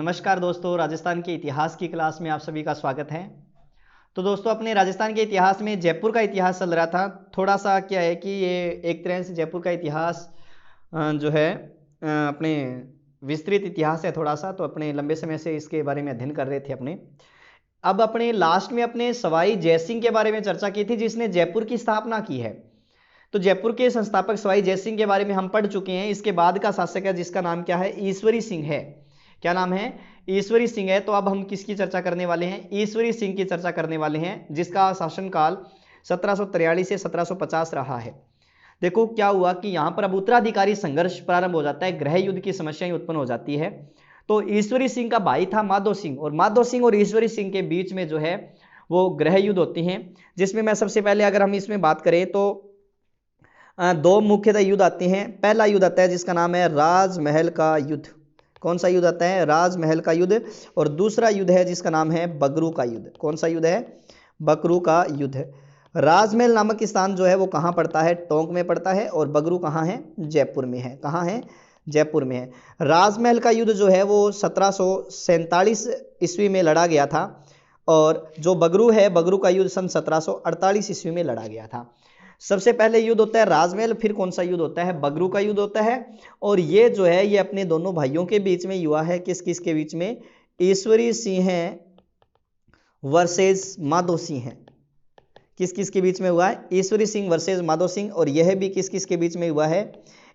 नमस्कार दोस्तों, राजस्थान के इतिहास की क्लास में आप सभी का स्वागत है। तो दोस्तों, अपने राजस्थान के इतिहास में जयपुर का इतिहास चल रहा था। थोड़ा सा क्या है कि ये एक तरह से जयपुर का इतिहास जो है अपने विस्तृत इतिहास है थोड़ा सा, तो अपने लंबे समय से इसके बारे में अध्ययन कर रहे थे अपने। अब अपने लास्ट में अपने सवाई जयसिंह के बारे में चर्चा की थी, जिसने जयपुर की स्थापना की है। तो जयपुर के संस्थापक सवाई जयसिंह के बारे में हम पढ़ चुके हैं। इसके बाद का शासक है जिसका नाम क्या है, ईश्वरी सिंह है। क्या नाम है? ईश्वरी सिंह है। तो अब हम किसकी चर्चा करने वाले हैं? ईश्वरी सिंह की चर्चा करने वाले हैं, जिसका शासनकाल 1743 से 1750 रहा है। देखो क्या हुआ कि यहां पर अब उत्तराधिकारी संघर्ष प्रारंभ हो जाता है, गृह युद्ध की समस्याएं उत्पन्न हो जाती है। तो ईश्वरी सिंह का भाई था माधो सिंह, और माधो सिंह और ईश्वरी सिंह के बीच में जो है वो गृह युद्ध होती हैं, जिसमें मैं सबसे पहले अगर हम इसमें बात करें तो दो मुख्यतः युद्ध आते हैं। पहला युद्ध आता है जिसका नाम है राजमहल का युद्ध। कौन सा युद्ध आता है? राजमहल का युद्ध। और दूसरा युद्ध है जिसका नाम है बगरू का युद्ध। कौन सा युद्ध है? बगरू का युद्ध। राजमहल नामक स्थान जो है वो कहाँ पड़ता है? टोंक में पड़ता है। और बगरू कहाँ है? जयपुर में है। कहाँ है? जयपुर में है। राजमहल का युद्ध जो है वो 1747 ईस्वी में लड़ा गया था, और जो बगरू है, बगरू का युद्ध सन 1748 ईस्वी में लड़ा गया था। सबसे पहले युद्ध होता है राजमहल, फिर कौन सा युद्ध होता है? बगरू का युद्ध होता है। और ये जो है ये अपने दोनों भाइयों के बीच में हुआ है। किस किस के बीच में? ईश्वरी सिंह वर्सेस माधो सिंह है। किस किस के बीच में हुआ है? ईश्वरी सिंह वर्सेस माधो सिंह। और यह भी किस किस के बीच में हुआ है?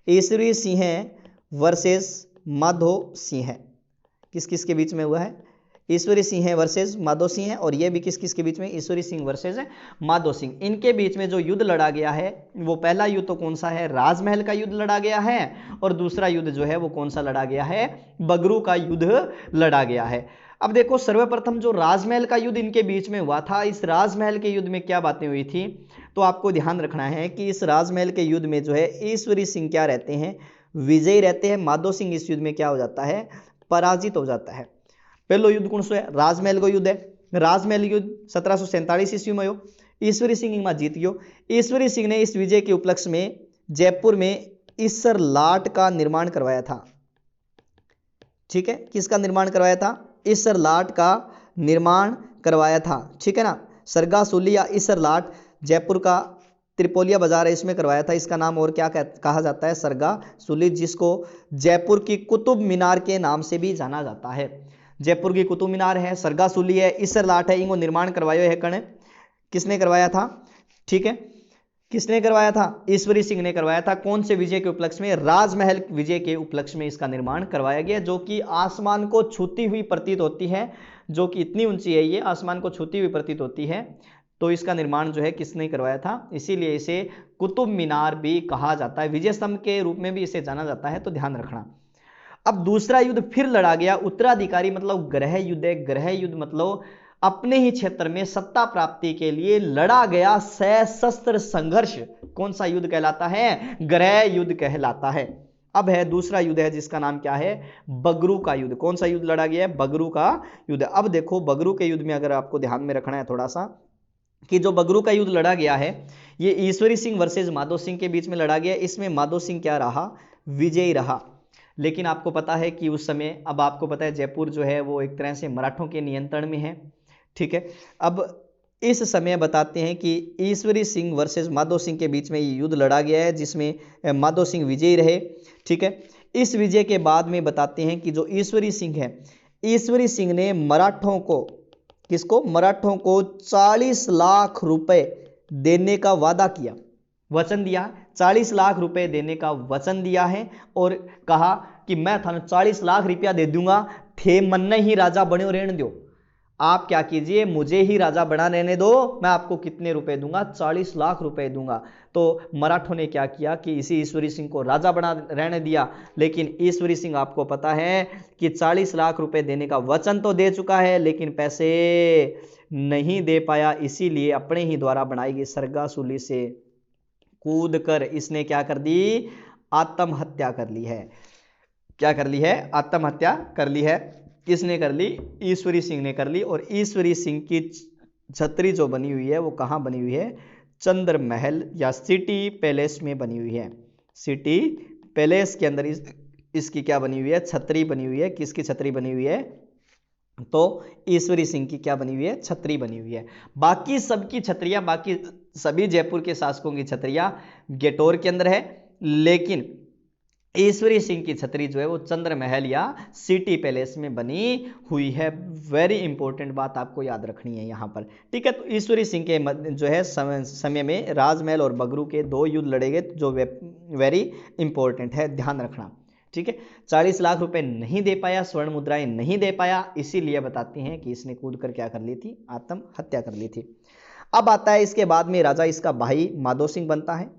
ईश्वरी सिंह वर्सेस माधो सिंह। किस किस के बीच में हुआ है? ईश्वरी सिंह वर्सेस माधो सिंह है। और यह भी किस किस के बीच में? ईश्वरी सिंह वर्सेस माधो सिंह। इनके बीच में जो युद्ध लड़ा गया है वो पहला युद्ध तो कौन सा है? राजमहल का युद्ध लड़ा गया है। और दूसरा युद्ध जो है वो कौन सा लड़ा गया है? बगरू का युद्ध लड़ा गया है। अब देखो, सर्वप्रथम जो राजमहल का युद्ध इनके बीच में हुआ था, इस राजमहल के युद्ध में क्या बातें हुई थी, तो आपको ध्यान रखना है कि इस राजमहल के युद्ध में जो है ईश्वरी सिंह क्या रहते हैं? विजयी रहते हैं। माधो सिंह इस युद्ध में क्या हो जाता है? पराजित हो जाता है। पहलो युद्ध कौन सा है? राजमहल को युद्ध है। राजमहल युद्ध 1747 ईस्वी में हो। ईश्वरी सिंह में जीत गयो। ईश्वरी सिंह ने इस विजय के उपलक्ष्य में जयपुर में ईसर लाट का निर्माण करवाया था। ठीक है, किसका निर्माण करवाया था? ईसर लाट का निर्माण करवाया था। ठीक है ना। सरगा सूली या ईसर लाट जयपुर का त्रिपोलिया बाजार है, इसमें करवाया था। इसका नाम और क्या कहा जाता है? सरगा सूली, जिसको जयपुर की कुतुब मीनार के नाम से भी जाना जाता है। जयपुर की कुतुब मीनार है, सरगा सूली है, ईसर लाट है, इनको निर्माण करवाया है कण किसने करवाया था? ठीक है, किसने करवाया था? ईश्वरी सिंह ने करवाया था। कौन से विजय के उपलक्ष्य में? राजमहल विजय के उपलक्ष्य में इसका निर्माण करवाया गया, जो कि आसमान को छूती हुई प्रतीत होती है, जो कि इतनी ऊंची है, ये आसमान को छूती हुई प्रतीत होती है। तो इसका निर्माण जो है किसने करवाया था? इसीलिए इसे कुतुब मीनार भी कहा जाता है, विजय स्तंभ के रूप में भी इसे जाना जाता है, तो ध्यान रखना। अब दूसरा युद्ध फिर लड़ा गया, उत्तराधिकारी मतलब गृह युद्ध है। गृह युद्ध मतलब अपने ही क्षेत्र में सत्ता प्राप्ति के लिए लड़ा गया सशस्त्र संघर्ष। कौन सा युद्ध कहलाता है? गृह युद्ध कहलाता है। अब है दूसरा युद्ध है जिसका नाम क्या है? बगरू का युद्ध। कौन सा युद्ध लड़ा गया है? बगरू का युद्ध। अब देखो, बगरू के युद्ध में अगर आपको ध्यान में रखना है थोड़ा सा, कि जो बगरू का युद्ध लड़ा गया है ये ईश्वरी सिंह वर्सेस माधो सिंह के बीच में लड़ा गया। इसमें माधो सिंह क्या रहा? विजयी रहा। लेकिन आपको पता है कि उस समय, अब आपको पता है जयपुर जो है वो एक तरह से मराठों के नियंत्रण में है। ठीक है, अब इस समय बताते हैं कि ईश्वरी सिंह वर्सेस माधो सिंह के बीच में ये युद्ध लड़ा गया है, जिसमें माधो सिंह विजयी रहे। ठीक है, इस विजय के बाद में बताते हैं कि जो ईश्वरी सिंह है, ईश्वरी सिंह ने मराठों को, किसको? मराठों को 40 लाख रुपए देने का वादा किया, वचन दिया। 40 लाख रुपए देने का वचन दिया है, और कहा कि मैं थाने 40 लाख रुपया दे दूंगा, थे मन ही राजा बने रहने दो। आप क्या कीजिए, मुझे ही राजा बना रहने दो, मैं आपको कितने रुपए दूंगा? 40 लाख रुपए दूंगा। तो मराठों ने क्या किया कि इसी ईश्वरी सिंह को राजा बना रहने दिया। लेकिन ईश्वरी सिंह, आपको पता है कि 40 लाख रुपए देने का वचन तो दे चुका है, लेकिन पैसे नहीं दे पाया। इसीलिए अपने ही द्वारा बनाई गई सरगा सूली से कूद कर इसने क्या कर दी? आत्महत्या कर ली है। क्या कर ली है? आत्महत्या कर ली है। किसने कर ली? ईश्वरी सिंह ने कर ली। और ईश्वरी सिंह की छतरी जो बनी हुई है वो कहाँ बनी हुई है? चंद्र महल या सिटी पैलेस में बनी हुई है। सिटी पैलेस के अंदर इसकी क्या बनी हुई है, छतरी बनी हुई है। किसकी छतरी बनी हुई है, तो ईश्वरी सिंह की क्या बनी हुई है, छतरी बनी हुई है। बाकी सबकी छतरियां, बाकी सभी जयपुर के शासकों की छतरियां गेटोर के अंदर है, लेकिन ईश्वरी सिंह की छतरी जो है वो चंद्र महल या सिटी पैलेस में बनी हुई है। वेरी इंपॉर्टेंट बात आपको याद रखनी है यहां पर, ठीक है। तो ईश्वरी सिंह के जो है समय में राजमहल और बगरू के 2 युद्ध लड़े गए, जो वेरी इंपॉर्टेंट है, ध्यान रखना, ठीक है। 40 लाख रुपए नहीं दे पाया, स्वर्ण मुद्राएं नहीं दे पाया, इसीलिए बताते हैं कि इसने कूद कर क्या कर ली थी, आत्महत्या कर ली थी। अब आता है इसके बाद में राजा इसका भाई माधो सिंह बनता है।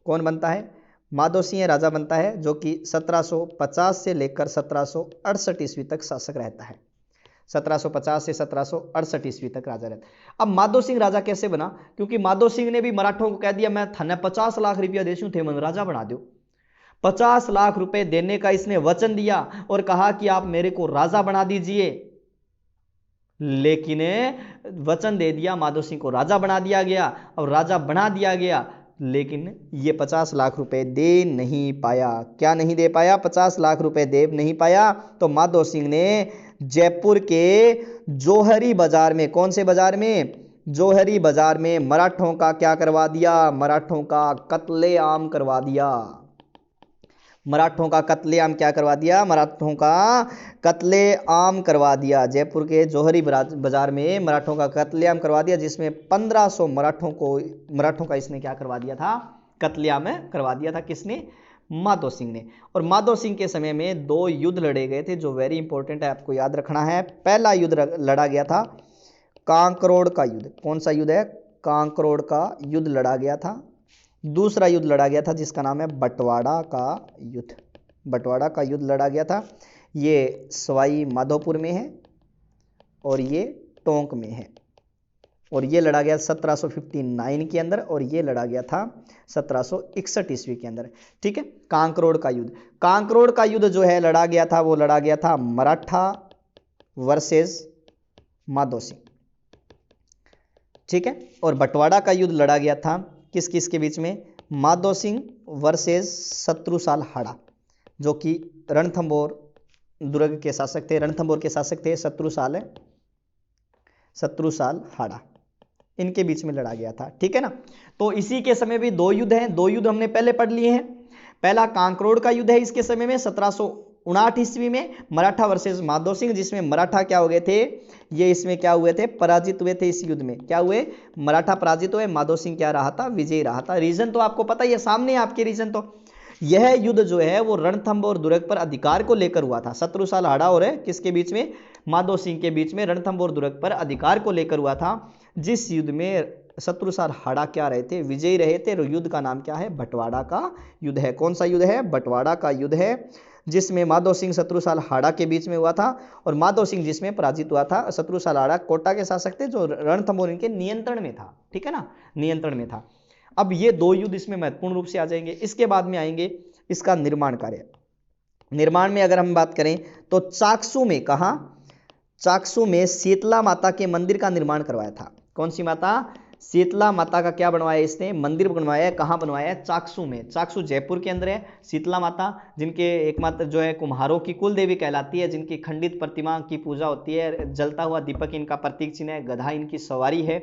कौन बनता है, माधो सिंह राजा बनता है, जो कि 1750 से लेकर 1768 ईस्वी तक शासक रहता है। 1750 से 1768 ईस्वी तक राजा रहता है। अब माधो सिंह राजा कैसे बना, क्योंकि माधो सिंह ने भी मराठों को कह दिया मैं थाने 50 लाख रुपया देशू थे मन राजा बना दो। 50 लाख रुपए देने का इसने वचन दिया और कहा कि आप मेरे को राजा बना दीजिए, लेकिन वचन दे दिया, माधो सिंह को राजा बना दिया गया और राजा बना दिया गया, लेकिन ये 50 लाख रुपए दे नहीं पाया। क्या नहीं दे पाया, 50 लाख रुपए दे नहीं पाया। तो माधो सिंह ने जयपुर के जौहरी बाजार में, कौन से बाजार में, जौहरी बाजार में मराठों का क्या करवा दिया, मराठों का कत्लेआम करवा दिया। मराठों का कत्लेआम क्या करवा दिया, मराठों का कत्लेआम करवा दिया। जयपुर के जौहरी बाजार में मराठों का कत्लेआम करवा दिया, जिसमें 1500 मराठों का इसने क्या करवा दिया था, कत्लेआम करवा दिया था। किसने, माधो सिंह ने। और माधो सिंह के समय में 2 युद्ध लड़े गए थे, जो वेरी इंपॉर्टेंट है, आपको याद रखना है। पहला युद्ध लड़ा गया था कांकरोड़ का युद्ध। कौन सा युद्ध है, कांकरोड़ का युद्ध लड़ा गया था। दूसरा युद्ध लड़ा गया था जिसका नाम है बंटवाड़ा का युद्ध। बंटवाड़ा का युद्ध लड़ा गया था, ये सवाई माधोपुर में है और ये टोंक में है। और ये लड़ा गया 1759 के अंदर, और ये लड़ा गया था 1761 ईस्वी के अंदर, ठीक है। कांकरोड़ का युद्ध, कांकरोड़ का युद्ध जो है लड़ा गया था, वो लड़ा गया था मराठा वर्सेस माधो सिंह, ठीक है। और बंटवाड़ा का युद्ध लड़ा गया था किस किस के बीच में, माधो सिंह वर्सेस शत्रुसाल हाड़ा, जो कि रणथंबोर दुर्ग के शासक थे, रणथंबोर के शासक थे शत्रुसाल हाड़ा, इनके बीच में लड़ा गया था, ठीक है ना। तो इसी के समय भी 2 युद्ध हैं, 2 युद्ध हमने पहले पढ़ लिए हैं। पहला कांकरोड़ का युद्ध है इसके समय में 1759 ईस्वी में, मराठा वर्सेस माधो सिंह, जिसमें मराठा क्या हो गए थे, ये इसमें क्या हुए थे, पराजित हुए थे। इस युद्ध में क्या हुए, मराठा पराजित हुए, माधो सिंह क्या रहा था, विजयी रहा था। रीजन तो आपको पता ही है, सामने आपके रीजन। तो यह युद्ध जो है वो रणथंबोर दुर्ग पर अधिकार को लेकर हुआ था। शत्रुसाल हाड़ा और किसके बीच में, माधो सिंह के बीच में रणथंबोर दुर्ग पर अधिकार को लेकर हुआ था, जिस युद्ध में शत्रुसाल हाड़ा क्या रहे थे, विजयी रहे थे। युद्ध का नाम क्या है, बंटवाड़ा का युद्ध है। कौन सा युद्ध है, बंटवाड़ा का युद्ध है, जिसमें माधो सिंह शत्रुसाल हाड़ा के बीच में हुआ था, और माधो सिंह जिसमें पराजित हुआ था। शत्रुसाल हाड़ा कोटा के शासक थे, जो रणथंबोर इनके नियंत्रण में था, ठीक है ना, नियंत्रण में था। अब ये 2 युद्ध इसमें महत्वपूर्ण रूप से आ जाएंगे। इसके बाद में आएंगे इसका निर्माण कार्य। निर्माण में अगर हम बात करें तो चाकसू में, कहा, चाकसू में शीतला माता के मंदिर का निर्माण करवाया था। कौन सी माता, शीतला माता का क्या बनवाया इसने, मंदिर बनवाया है। कहाँ बनवाया है, चाकसू में। चाकसू जयपुर के अंदर है। शीतला माता जिनके एकमात्र जो है कुम्हारों की कुल देवी कहलाती है, जिनकी खंडित प्रतिमा की पूजा होती है, जलता हुआ दीपक इनका प्रतीक चिन्ह है, गधा इनकी सवारी है,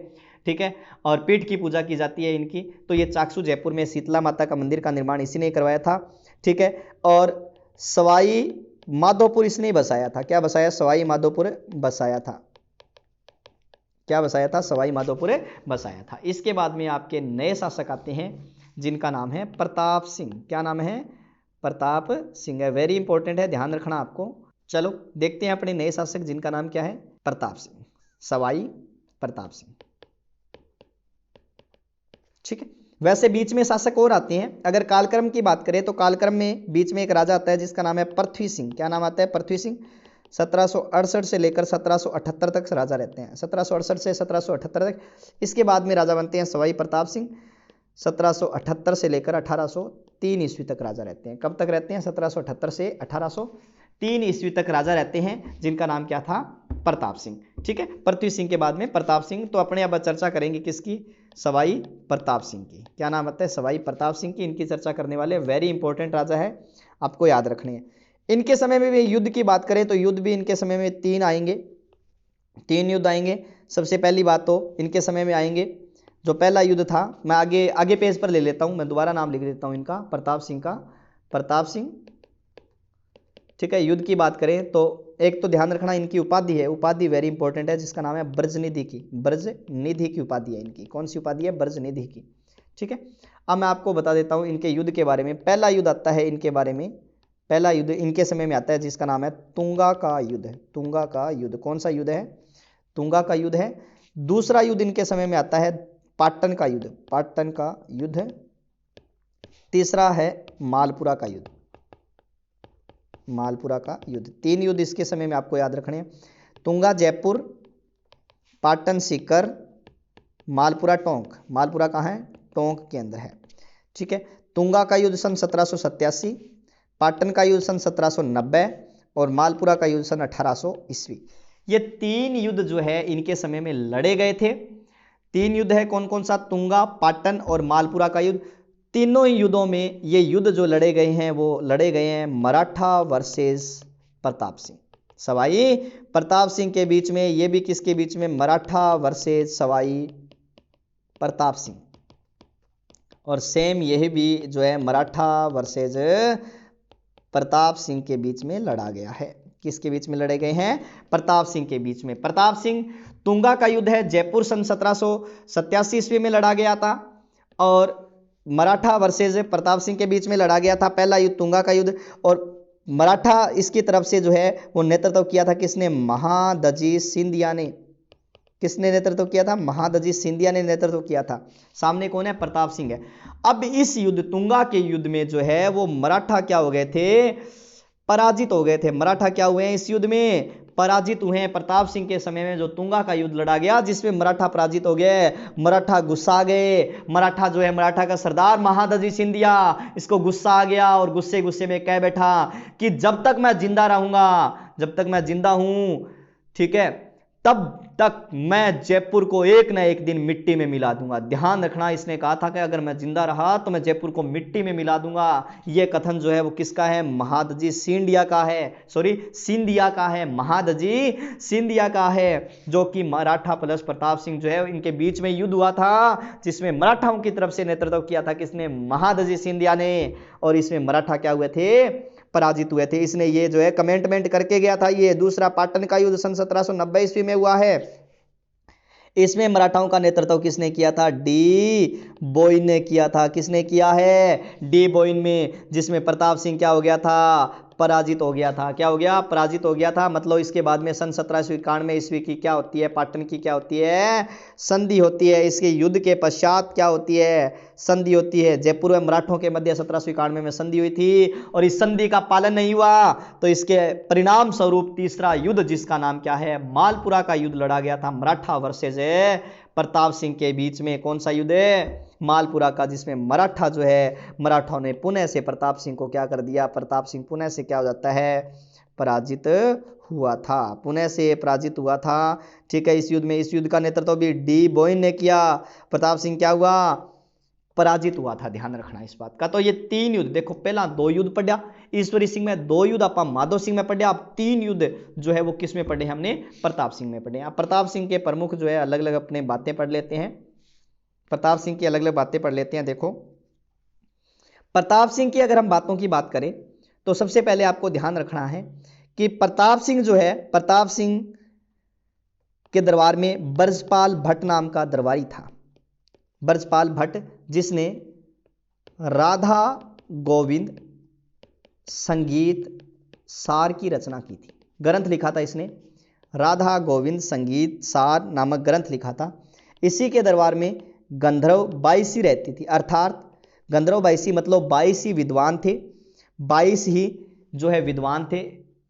ठीक है, और पीठ की पूजा की जाती है इनकी। तो ये चाकसू जयपुर में शीतला माता का मंदिर का निर्माण इसी ने करवाया था, ठीक है। और सवाई माधोपुर इसने बसाया था। क्या बसाया, सवाई माधोपुर बसाया था। क्या बसाया था, सवाई माधोपुर बसाया था। इसके बाद में आपके नए शासक आते हैं, जिनका नाम है प्रताप सिंह। क्या नाम है, प्रताप सिंह है। वेरी इंपॉर्टेंट है, ध्यान रखना आपको। चलो देखते हैं अपने नए शासक, जिनका नाम क्या है, प्रताप सिंह, सवाई प्रताप सिंह, ठीक है। वैसे बीच में शासक और आते हैं। अगर कालक्रम की बात करें तो कालक्रम में बीच में एक राजा आता है जिसका नाम है पृथ्वी सिंह। क्या नाम आता है, पृथ्वी सिंह। 1768 से लेकर 1778 तक राजा रहते हैं, 1768 से 1778 तक। इसके बाद में राजा बनते हैं सवाई प्रताप सिंह। 1778 से लेकर 1803 ईस्वी तक राजा रहते हैं। कब तक रहते हैं, 1778 से 1803 ईस्वी तक राजा रहते हैं, जिनका नाम क्या था, प्रताप सिंह, ठीक है। पृथ्वी सिंह के बाद में प्रताप सिंह। तो अपने अब चर्चा करेंगे किसकी, सवाई प्रताप सिंह की। क्या नाम आता है, सवाई प्रताप सिंह की। इनकी चर्चा करने वाले वेरी इंपॉर्टेंट राजा है, आपको याद रखने हैं। इनके समय में भी युद्ध की बात करें तो युद्ध भी इनके समय में 3 आएंगे, 3 युद्ध आएंगे। सबसे पहली बात तो इनके समय में आएंगे, जो पहला युद्ध था, मैं आगे पेज पर ले लेता हूं, मैं दोबारा नाम लिख देता हूं इनका, प्रताप सिंह का, प्रताप सिंह, ठीक है। युद्ध की बात करें तो एक तो ध्यान रखना इनकी उपाधि है, उपाधि वेरी इंपॉर्टेंट है, जिसका नाम है ब्रजनिधि की, ब्रजनिधि की उपाधि है इनकी। कौन सी उपाधि है? ब्रजनिधि की, ठीक है। अब मैं आपको बता देता हूं इनके युद्ध के बारे में। पहला युद्ध आता है इनके बारे में, पहला युद्ध इनके समय में आता है जिसका नाम है तुंगा का युद्ध है। तुंगा का युद्ध कौन सा युद्ध है? तुंगा का युद्ध है। दूसरा युद्ध इनके समय में आता है पाटन का युद्ध, पाटन का युद्ध। तीसरा है मालपुरा का युद्ध, मालपुरा का युद्ध। 3 युद्ध इसके समय में आपको याद रखने हैं, तुंगा जयपुर, पाटन सीकर, मालपुरा टोंक। मालपुरा कहाँ है? टोंक के अंदर है, ठीक है। तुंगा का युद्ध सन 1787, पाटन का युद्ध सन 1790 और मालपुरा का युद्ध सन 1800 ईस्वी। ये 3 युद्ध जो है इनके समय में लड़े गए थे। 3 युद्ध है, कौन कौन सा? तुंगा, पाटन और मालपुरा का युद्ध। तीनों ही युद्धों में ये युद्ध जो लड़े गए हैं वो लड़े गए हैं मराठा वर्सेस प्रताप सिंह, सवाई प्रताप सिंह के बीच में। ये भी किसके बीच में? मराठा वर्सेस सवाई प्रताप सिंह। और सेम यही भी जो है मराठा वर्सेस प्रताप सिंह के बीच में लड़ा गया है। किसके बीच में लड़े गए हैं? प्रताप सिंह के बीच में। प्रताप सिंह, तुंगा का युद्ध है जयपुर सन 1787 ईस्वी में लड़ा गया था, और मराठा वर्सेस प्रताप सिंह के बीच में लड़ा गया था पहला युद्ध, तुंगा का युद्ध। और मराठा इसकी तरफ से जो है वो नेतृत्व किया था किसने? महादजी सिंधिया ने। किसने नेतृत्व किया था? महादजी सिंधिया ने नेतृत्व किया था। सामने कौन है? प्रताप सिंह है। अब इस युद्ध, तुंगा के युद्ध में जो है वो मराठा क्या हो गए थे? पराजित हो गए थे। मराठा क्या हुए हैं इस युद्ध में? पराजित हुए हैं। प्रताप सिंह के समय में जो तुंगा का युद्ध लड़ा गया जिसमें मराठा पराजित हो गए, मराठा गुस्सा गए। मराठा जो है, मराठा का सरदार महादजी सिंधिया, इसको गुस्सा आ गया और गुस्से गुस्से में कह बैठा कि जब तक मैं जिंदा रहूंगा, जब तक मैं जिंदा हूं, ठीक है, तब तक मैं जयपुर को एक ना एक दिन मिट्टी में मिला दूंगा। ध्यान रखना, इसने कहा था कि अगर मैं जिंदा रहा तो मैं जयपुर को मिट्टी में मिला दूंगा। यह कथन जो है वो किसका है? महादजी सिंधिया का है, सॉरी सिंधिया का है, महादजी सिंधिया का है, जो कि मराठा प्लस प्रताप सिंह जो है इनके बीच में युद्ध हुआ था, जिसमें मराठाओं की तरफ से नेतृत्व किया था किसने? महादजी सिंधिया ने। और इसमें मराठा क्या हुए थे? पराजित हुए थे। इसने ये जो है कमेंटमेंट करके गया था। ये दूसरा पाटन का युद्ध सन 1790 ईस्वी में हुआ है। इसमें मराठाओं का नेतृत्व किसने किया था? डी बोइन ने किया था। किसने किया है? डी बोइन में, जिसमें प्रताप सिंह क्या हो गया था? पराजित हो गया था। क्या हो गया? पराजित हो गया था। मतलब इसके बाद में सन 1791 ईस्वी की क्या होती है? पाटन की क्या होती है? संधि होती है। इसके युद्ध के पश्चात क्या होती है? संधि होती है। जयपुर में मराठों के मध्य 1791 में संधि हुई थी, और इस संधि का पालन नहीं हुआ तो इसके परिणाम स्वरूप तीसरा युद्ध, जिसका नाम क्या है? मालपुरा का युद्ध लड़ा गया था मराठा वर्सेस प्रताप सिंह के बीच में। कौन सा युद्ध है? मालपुरा का, जिसमें मराठा जो है, मराठाओं ने पुणे से प्रताप सिंह को क्या कर दिया? प्रताप सिंह पुणे से क्या हो जाता है? पराजित हुआ था। पुणे से पराजित हुआ था, ठीक है। इस युद्ध में, इस युद्ध का नेतृत्व भी डी बोइन ने किया। प्रताप सिंह क्या हुआ? पराजित हुआ था। ध्यान रखना इस बात का। तो ये 3 युद्ध देखो, पहला 2 युद्ध पढ़ा ईश्वरी सिंह में, 2 युद्ध आप माधो सिंह में पढ़े। अब 3 युद्ध जो है वो किस में पढ़े? हमने प्रताप सिंह में पढ़े। अब प्रताप सिंह के प्रमुख जो है अलग अलग अपने बातें पढ़ लेते हैं। प्रताप सिंह की अलग अलग बातें पढ़ लेते हैं। देखो, प्रताप सिंह की अगर हम बातों की बात करें तो सबसे पहले आपको ध्यान रखना है कि प्रताप सिंह जो है, प्रताप सिंह के दरबार में ब्रजपाल भट्ट नाम का दरबारी था। ब्रजपाल भट्ट, जिसने राधा गोविंद संगीत सार की रचना की थी। ग्रंथ लिखा था इसने, राधा गोविंद संगीत सार नामक ग्रंथ लिखा था। इसी के दरबार में गंधर्व 22 ही रहती थी। अर्थात गंधर्व 22 मतलब 22 ही विद्वान थे, 22 ही जो है विद्वान थे,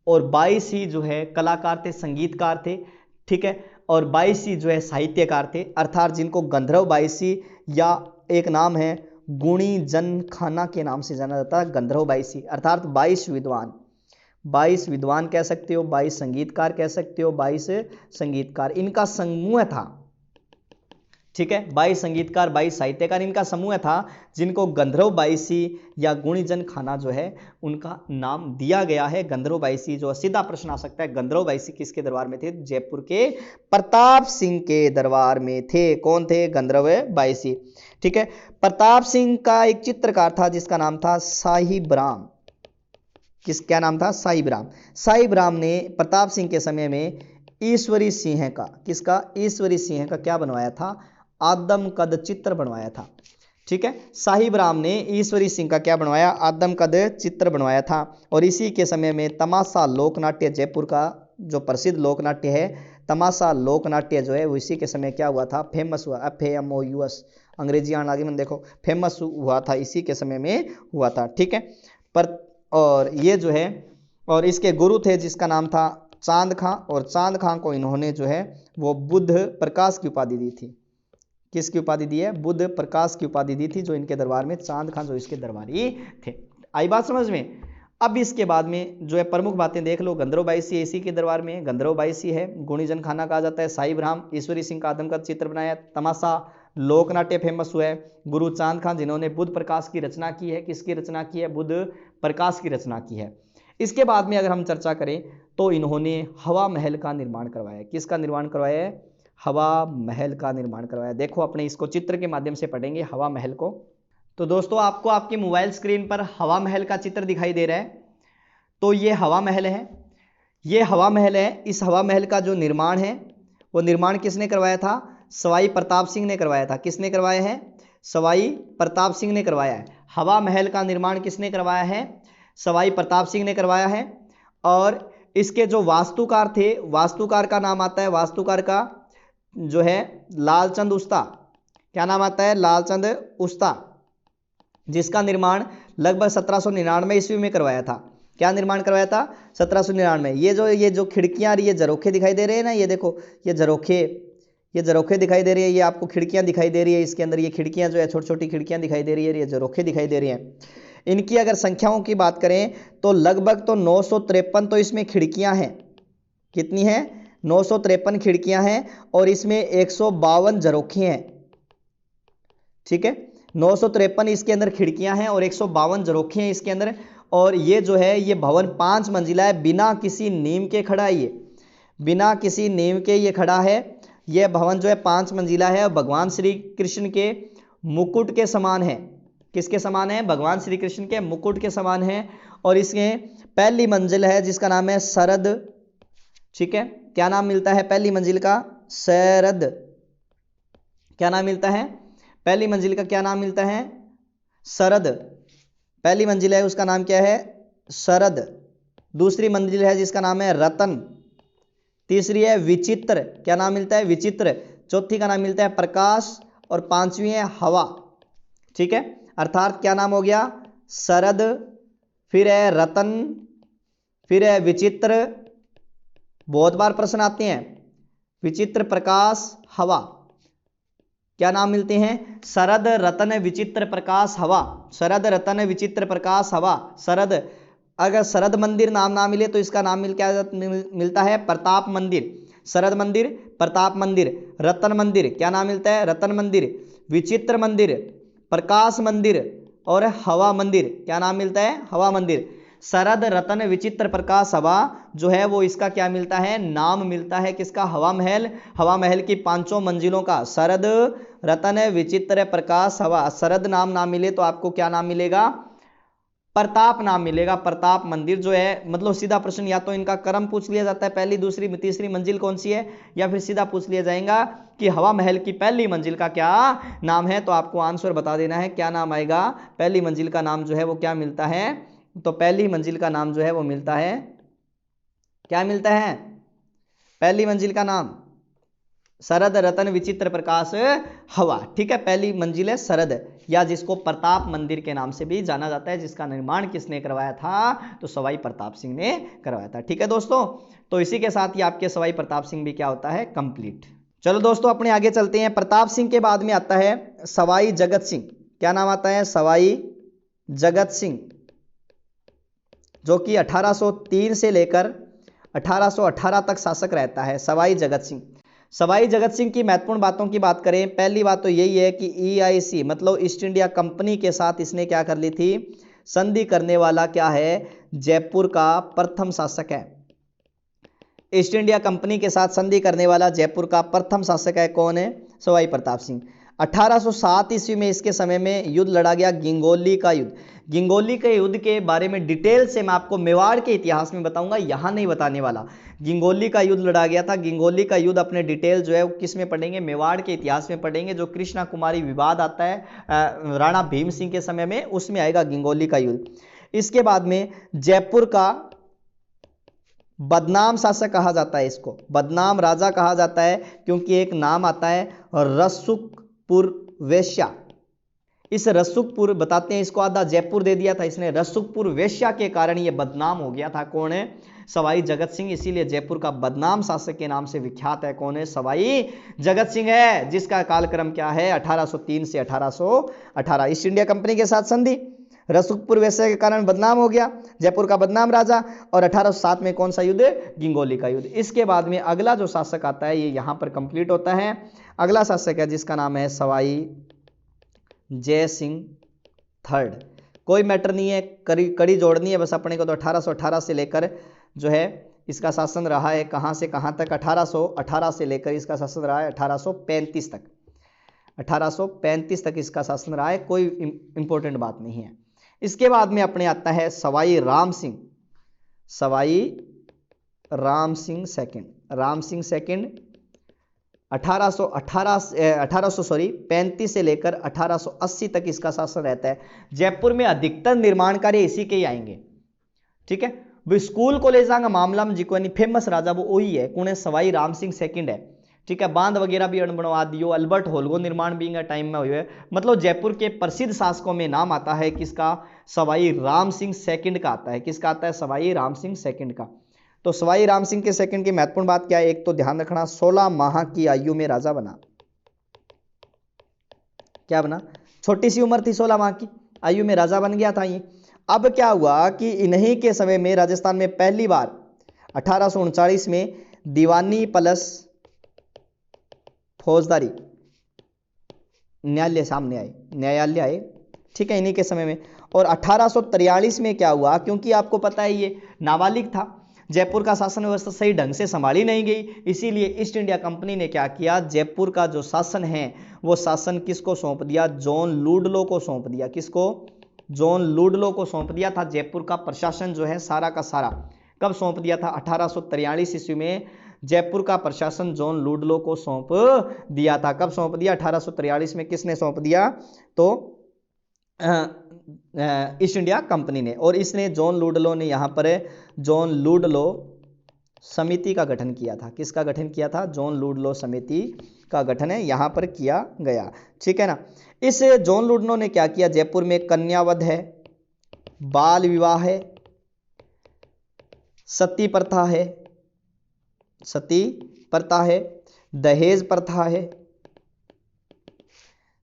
और 22 ही जो है कलाकार थे, संगीतकार थे, ठीक है। और 22 ही जो है साहित्यकार थे। अर्थात जिनको गंधर्व 22 या एक नाम है गुणी जन खाना के नाम से जाना जाता है, गंधर्व 22, अर्थात 22 विद्वान। 22 विद्वान कह सकते हो, 22 संगीतकार कह सकते हो, 22 संगीतकार, इनका समूह था। ठीक है। 22 संगीतकार, 22 साहित्यकार, इनका समूह था जिनको गंधर्व बाईसी या गुणीजन खाना जो है उनका नाम दिया गया है। गंधर्व बाईसी, जो सीधा प्रश्न आ सकता है, गंधर्व बाईसी किसके दरबार में थे? जयपुर के प्रताप सिंह के दरबार में थे। कौन थे? गंधर्व बाईसी। ठीक है। प्रताप सिंह का एक चित्रकार था जिसका नाम था साहिब राम। क्या नाम था? साहिब राम। साहिब राम ने प्रताप सिंह के समय में ईश्वरी सिंह का, किसका? ईश्वरी सिंह का क्या बनवाया था? आदमकद चित्र बनवाया था। ठीक है। साहिब राम ने ईश्वरी सिंह का क्या बनवाया? आदमकद चित्र बनवाया था। और इसी के समय में तमाशा लोकनाट्य, जयपुर का जो प्रसिद्ध लोकनाट्य है तमाशा लोकनाट्य जो है वो इसी के समय क्या हुआ था? फेमस हुआ। FAMOUS अंग्रेजी आने लगी, मैंने देखो, फेमस हुआ था, इसी के समय में हुआ था। ठीक है। पर और ये जो है, और इसके गुरु थे जिसका नाम था चांद खां, और चांद खां को इन्होंने जो है वो बुद्ध प्रकाश की उपाधि दी थी। किसकी उपाधि दी है? बुद्ध प्रकाश की उपाधि दी थी, जो इनके दरबार में, चांद खां जो इसके दरबारी थे। आई बात समझ में? अब इसके बाद में जो है प्रमुख बातें देख लो। गंधर्व बाईसी इसी के दरबार में है, गंधर्व बाईसी है, गुणीजन खाना कहा जाता है। साहिब राम, ईश्वरी सिंह का आदमकद चित्र बनाया। तमाशा लोकनाट्य फेमस हुआ है। गुरु चांद खां जिन्होंने बुद्ध प्रकाश की रचना की है। किसकी रचना की है? बुद्ध प्रकाश की रचना की है। इसके बाद में अगर हम चर्चा करें तो इन्होंने हवा महल का निर्माण करवाया। किसका निर्माण करवाया है? हवा महल का निर्माण करवाया। देखो अपने इसको चित्र के माध्यम से पढ़ेंगे हवा महल को। तो दोस्तों आपको आपकी मोबाइल स्क्रीन पर हवा महल का चित्र दिखाई दे रहा है। तो ये हवा महल है, ये हवा महल है। इस हवा महल का जो निर्माण है वो निर्माण किसने करवाया था? सवाई प्रताप सिंह ने करवाया था। किसने करवाया है? सवाई प्रताप सिंह ने करवाया है। हवा महल का निर्माण किसने करवाया है? सवाई प्रताप सिंह ने करवाया है। और इसके जो वास्तुकार थे, वास्तुकार का नाम आता है, वास्तुकार का जो है लालचंद उस्ता। क्या नाम आता है? लालचंद उस्ता, जिसका निर्माण लगभग 1799 ईस्वी में करवाया था। क्या निर्माण करवाया था? 1799। ये जो खिड़कियां, ये झरोखे दिखाई दे रहे हैं ना, ये देखो ये झरोखे दिखाई दे रही है, ये आपको खिड़कियां दिखाई दे रही है। इसके अंदर ये खिड़कियां जो है छोटी छोटी खिड़कियां दिखाई दे रही है, ये झरोखे दिखाई दे रही हैं। इनकी अगर संख्याओं की बात करें तो लगभग तो 953 तो इसमें खिड़कियां हैं। कितनी हैं? 953 खिड़कियां हैं और इसमें 152 झरोखे हैं। ठीक है। 953 इसके अंदर खिड़कियां हैं और 152 झरोखे हैं इसके अंदर। और ये जो है ये भवन 5 मंजिला है, बिना किसी नींव के खड़ा है। ये बिना किसी नींव के ये खड़ा है। यह भवन जो है 5 मंजिला है और भगवान श्री कृष्ण के मुकुट के समान है। किसके समान है? भगवान श्री कृष्ण के मुकुट के समान है। और इसमें पहली मंजिल है जिसका नाम है शरद। ठीक है। क्या नाम मिलता है पहली मंजिल का? शरद। क्या नाम मिलता है? पहली मंजिल का क्या नाम मिलता है? शरद। पहली मंजिल है उसका नाम क्या है? शरद। दूसरी मंजिल है जिसका नाम है रतन। तीसरी है विचित्र। क्या नाम मिलता है? विचित्र। चौथी का नाम मिलता है प्रकाश। और पांचवी है हवा। ठीक है। अर्थात क्या नाम हो गया? शरद, फिर है रतन, फिर है विचित्र। बहुत बार प्रश्न आते हैं, विचित्र, प्रकाश, हवा, क्या नाम मिलते हैं? शरद, रतन, विचित्र, प्रकाश, हवा। शरद, रतन, विचित्र, प्रकाश, हवा। शरद, अगर शरद मंदिर नाम ना मिले तो इसका नाम क्या मिलता है? प्रताप मंदिर। शरद मंदिर, प्रताप मंदिर। रतन मंदिर, क्या नाम मिलता है? रतन मंदिर। विचित्र मंदिर, प्रकाश मंदिर और हवा मंदिर, क्या नाम मिलता है? हवा मंदिर। शरद, रतन, विचित्र, प्रकाश, हवा जो है वो इसका क्या मिलता है? नाम मिलता है। किसका? हवा महल। हवा महल की 5 मंजिलों का शरद, रतन, विचित्र, प्रकाश, हवा। शरद नाम ना मिले तो आपको क्या नाम मिलेगा? प्रताप नाम मिलेगा। प्रताप मंदिर जो है, मतलब सीधा प्रश्न या तो इनका क्रम पूछ लिया जाता है, पहली, दूसरी, तीसरी मंजिल कौन सी है, या फिर सीधा पूछ लिया जाएगा कि हवा महल की पहली मंजिल का क्या नाम है। तो आपको आंसर बता देना है क्या नाम आएगा। पहली मंजिल का नाम जो है वो क्या मिलता है? तो पहली मंजिल का नाम जो है वो मिलता है, क्या मिलता है? पहली मंजिल का नाम शरद, रतन, विचित्र, प्रकाश, हवा। ठीक है। पहली मंजिल है शरद, या जिसको प्रताप मंदिर के नाम से भी जाना जाता है, जिसका निर्माण किसने करवाया था? तो सवाई प्रताप सिंह ने करवाया था। ठीक है दोस्तों, तो इसी के साथ ही आपके सवाई प्रताप सिंह भी क्या होता है? कंप्लीट। चलो दोस्तों अपने आगे चलते हैं। प्रताप सिंह के बाद में आता है सवाई जगत सिंह। क्या नाम आता है? सवाई जगत सिंह, जो कि 1803 से लेकर 1818 तक शासक रहता है। सवाई जगत सिंह, सवाई जगत सिंह की महत्वपूर्ण बातों की बात करें, पहली बात तो यही है कि EIC मतलब ईस्ट इंडिया कंपनी के साथ इसने क्या कर ली थी, संधि करने वाला क्या है, जयपुर का प्रथम शासक है। ईस्ट इंडिया कंपनी के साथ संधि करने वाला जयपुर का प्रथम शासक है, कौन है, सवाई प्रताप सिंह। 1807 ईस्वी में इसके समय में युद्ध लड़ा गया, गिंगोली का युद्ध। गिंगोली के युद्ध के बारे में डिटेल से मैं आपको मेवाड़ के इतिहास में बताऊंगा, यहां नहीं बताने वाला। गिंगोली का युद्ध लड़ा गया था, गिंगोली का युद्ध अपने डिटेल जो है वो किस में पढ़ेंगे, मेवाड़ के इतिहास में पढ़ेंगे। जो कृष्णा कुमारी विवाद आता है राणा भीम सिंह के समय में, उसमें आएगा गिंगोली का युद्ध। इसके बाद में जयपुर का बदनाम शासक कहा जाता है, इसको बदनाम राजा कहा जाता है, क्योंकि एक नाम आता है रसुकपुर वेश्या। इस रसुकपुर बताते हैं, इसको आधा जयपुर दे दिया था इसने, रसुकपुर वेश्या के कारण ये बदनाम हो गया था। कौन है, सवाई जगत सिंह, इसीलिए जयपुर का बदनाम शासक के नाम से विख्यात है। कौन है, सवाई जगत सिंह है, जिसका कालक्रम क्या है 1803 से 1818। ईस्ट इंडिया कंपनी के साथ संधि, रसुकपुर वेश्या के कारण बदनाम हो गया, जयपुर का बदनाम राजा, और 1807 में कौन सा युद्ध, गिंगोली का युद्ध। इसके बाद में अगला जो शासक आता है ये यहां पर कंप्लीट होता है। अगला शासक है जिसका नाम है सवाई जय सिंह थर्ड। कोई मैटर नहीं है, कड़ी जोड़नी है बस अपने को, तो 1818 से लेकर जो है इसका शासन रहा है, कहां से कहां तक, 1818 से लेकर इसका शासन रहा है 1835 तक। 1835 तक इसका शासन रहा है, कोई इंपॉर्टेंट बात नहीं है। इसके बाद में अपने आता है सवाई राम सिंह, सवाई राम सिंह सेकंड। राम सिंह सेकंड 35 से लेकर 1880 तक इसका शासन रहता है। जयपुर में अधिकतर निर्माण कार्य इसी के ही आएंगे, ठीक है। वो स्कूल कॉलेज का मामला में जिको फेमस राजा वो वही है, कौन है, सवाई राम सिंह सेकंड है, ठीक है। बांध वगैरह भी बनवा दियो, अल्बर्ट होलगो निर्माण भी टाइम में हुए। मतलब जयपुर के प्रसिद्ध शासकों में नाम आता है किसका, सवाई राम सिंह सेकंड का आता है। किसका आता है, सवाई राम सिंह सेकंड का। तो सवाई राम सिंह के सेकंड की महत्वपूर्ण बात क्या है, एक तो ध्यान रखना 16 माह की आयु में राजा बना। क्या बना, छोटी सी उम्र थी, 16 माह की आयु में राजा बन गया था ये। अब क्या हुआ कि इन्हीं के समय में राजस्थान में पहली बार 1839 में दीवानी प्लस फौजदारी न्यायालय सामने आए, न्यायालय आए, ठीक है, इन्हीं के समय में। और 1843 में क्या हुआ, क्योंकि आपको पता है ये नाबालिग था, जयपुर का शासन व्यवस्था सही ढंग से संभाली नहीं गई, इसीलिए ईस्ट इंडिया कंपनी ने क्या किया, जयपुर का जो शासन है वो शासन किसको सौंप दिया, जॉन लुडलो को सौंप दिया। किसको, जॉन लुडलो को सौंप दिया था। जयपुर का प्रशासन जो है सारा का सारा कब सौंप दिया था, 1843 ईस्वी में जयपुर का प्रशासन जॉन लुडलो को सौंप दिया था। कब सौंप दिया, 1843 में। किसने सौंप दिया, तो ईस्ट इंडिया कंपनी ने। और इसने जॉन लुडलो ने यहाँ पर जॉन लुडलो समिति का गठन किया था। किसका गठन किया था, जॉन लुडलो समिति का गठन है यहाँ पर किया गया, ठीक है ना। इस जॉन लुडलो ने क्या किया, जयपुर में कन्यावध है, बाल विवाह है, सती प्रथा है, सती प्रथा है, दहेज प्रथा है,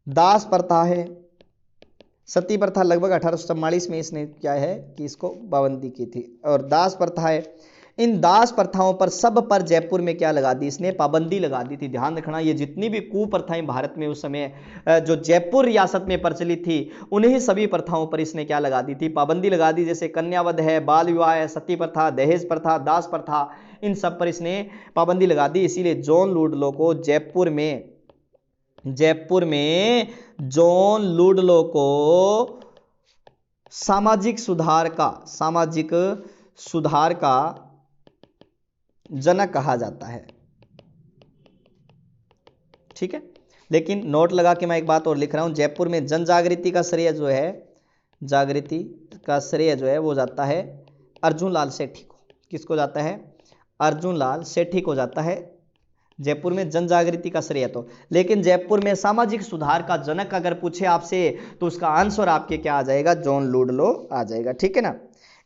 दास प्रथा है। सती प्रथा लगभग 1844 में इसने क्या है कि इसको पाबंदी की थी, और दास प्रथा है। इन दास प्रथाओं पर सब पर जयपुर में क्या लगा दी, इसने पाबंदी लगा दी थी। ध्यान रखना, ये जितनी भी कुप्रथाएं भारत में उस समय जो जयपुर रियासत में प्रचलित थी, उन्हीं सभी प्रथाओं पर इसने क्या लगा दी थी, पाबंदी लगा दी। जैसे कन्यावध है, बाल विवाह है, सती प्रथा, दहेज प्रथा, दास प्रथा, इन सब पर इसने पाबंदी लगा दी। इसीलिए जॉन लुडलो को जयपुर में जॉन लुडलो को सामाजिक सुधार का जनक कहा जाता है, ठीक है। लेकिन नोट लगा के मैं एक बात और लिख रहा हूं, जयपुर में जन जागृति का श्रेय जो है वो जाता है अर्जुन लाल सेठी को। किसको जाता है, अर्जुन लाल सेठी को जाता है जयपुर में जन जागृति का श्रेय। तो लेकिन जयपुर में सामाजिक सुधार का जनक अगर पूछे आपसे तो उसका आंसर आपके क्या आ जाएगा, जॉन लुडलो आ जाएगा, ठीक है ना।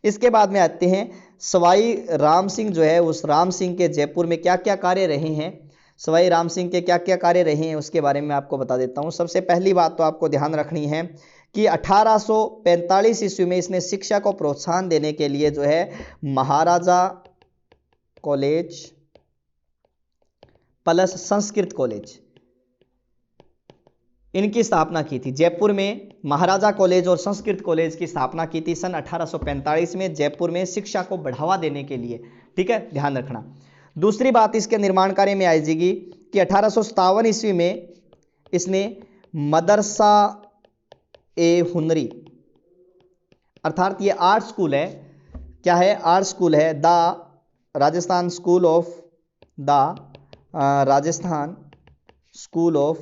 इसके बाद में आते हैं सवाई राम सिंह जो है, उस राम सिंह के जयपुर में क्या क्या कार्य रहे हैं, सवाई राम सिंह के क्या क्या कार्य रहे हैं उसके बारे में आपको बता देता हूं। सबसे पहली बात तो आपको ध्यान रखनी है कि 1845 ईस्वी में इसने शिक्षा को प्रोत्साहन देने के लिए जो है महाराजा कॉलेज प्लस संस्कृत कॉलेज, इनकी स्थापना की थी। जयपुर में महाराजा कॉलेज और संस्कृत कॉलेज की स्थापना की थी सन 1845 में, जयपुर में शिक्षा को बढ़ावा देने के लिए। ठीक है, ध्यान रखना। दूसरी बात इसके निर्माण कार्य में आएगी कि 1857 ईस्वी में इसने मदरसा ए हुनरी, अर्थात ये आर्ट स्कूल है, क्या है, आर्ट स्कूल है, the Rajasthan school of Rajasthan school of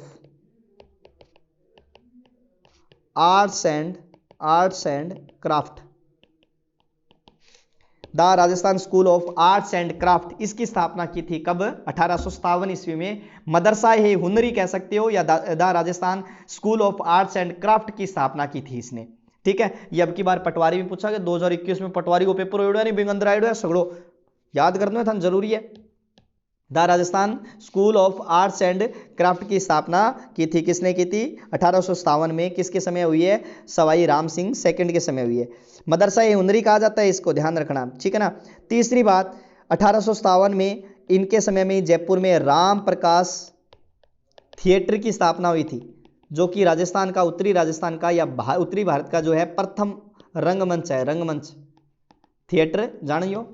arts and craft, the Rajasthan school of arts and craft, इसकी स्थापना की थी कब, 1857 ईस्वी में। मदरसा है हुनरी कह सकते हो या the Rajasthan school of arts and craft की स्थापना की थी इसने। ठीक है, ये अब की बार पटवारी में पूछा गया, 2021 में पटवारी को पेपर होड़ा नहीं, बिंग अंदर आइडो सगड़ो याद करना था, जरूरी है। The Rajasthan school of arts and craft की स्थापना की थी, किसने की थी, 1857 में। किसके समय हुई है, सवाई राम सिंह सेकंड के समय हुई है। मदरसा ए हुनरी कहा जाता है इसको, ध्यान रखना। ठीक है ना। तीसरी बात, 1857 में इनके समय में जयपुर में राम प्रकाश थिएटर की स्थापना हुई थी, जो कि राजस्थान का, उत्तरी राजस्थान का या उत्तरी भारत का जो है प्रथम रंगमंच है, रंगमंच थिएटर जानियो।